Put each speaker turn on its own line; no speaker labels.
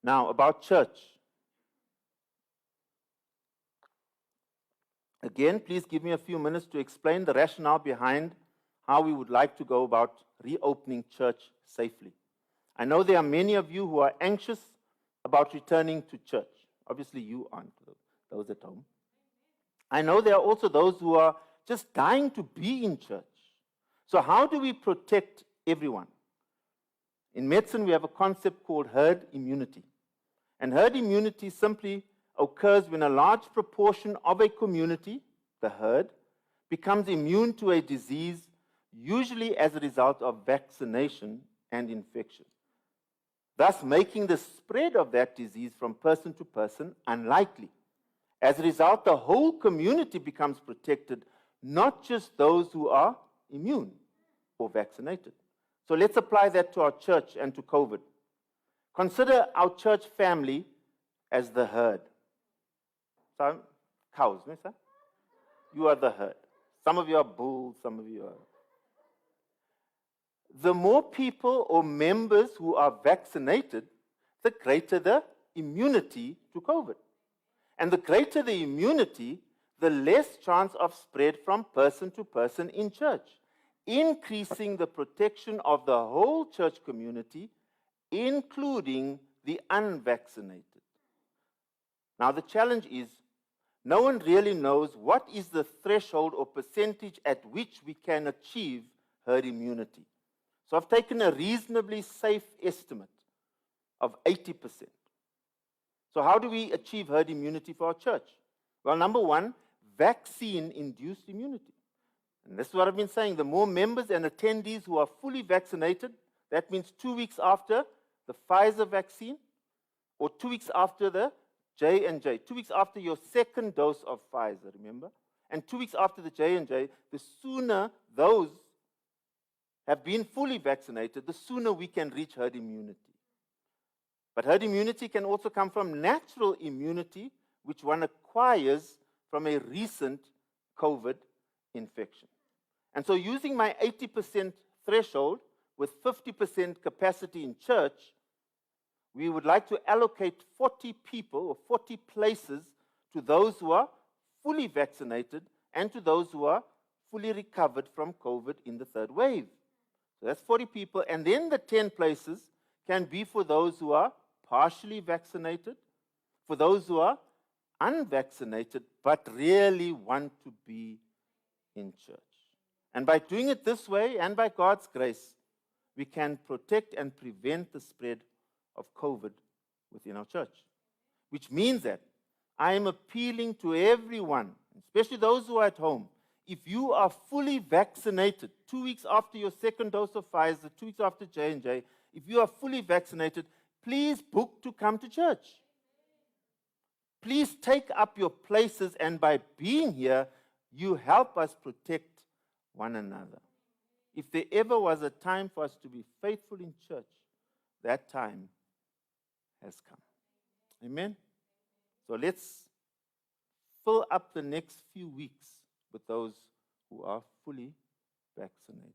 Now, about church. Again, please give me a few minutes to explain the rationale behind how we would like to go about reopening church safely. I know there are many of you who are anxious about returning to church. Obviously, you aren't, those at home. I know there are also those who are just dying to be in church. So how do we protect everyone? In medicine, we have a concept called herd immunity. And herd immunity simply occurs when a large proportion of a community, the herd, becomes immune to a disease, usually as a result of vaccination and infection, thus making the spread of that disease from person to person unlikely. As a result, the whole community becomes protected, not just those who are immune or vaccinated. So let's apply that to our church and to COVID. Consider our church family as the herd. So, cows, no, sir? You are the herd. Some of you are bulls, some of you are. The more people or members who are vaccinated, the greater the immunity to COVID. And the greater the immunity, the less chance of spread from person to person in church, increasing the protection of the whole church community, including the unvaccinated. Now, the challenge is, no one really knows what is the threshold or percentage at which we can achieve herd immunity. So I've taken a reasonably safe estimate of 80%. So how do we achieve herd immunity for our church? Well, number one, vaccine-induced immunity. And this is what I've been saying. The more members and attendees who are fully vaccinated, that means 2 weeks after the Pfizer vaccine, or 2 weeks after the J&J, 2 weeks after your second dose of Pfizer, remember? And 2 weeks after the J&J, the sooner those have been fully vaccinated, the sooner we can reach herd immunity. But herd immunity can also come from natural immunity, which one acquires from a recent COVID infection. And so using my 80% threshold with 50% capacity in church, we would like to allocate 40 people or 40 places to those who are fully vaccinated and to those who are fully recovered from COVID in the third wave. So that's 40 people. And then the 10 places can be for those who are partially vaccinated, for those who are unvaccinated but really want to be in church. And by doing it this way and by God's grace, we can protect and prevent the spread of COVID within our church. Which means that I am appealing to everyone, especially those who are at home. If you are fully vaccinated, 2 weeks after your second dose of Pfizer, 2 weeks after J&J, if you are fully vaccinated, please book to come to church. Please take up your places, and by being here, you help us protect one another. If there ever was a time for us to be faithful in church, that time has come. Amen? So let's fill up the next few weeks with those who are fully vaccinated.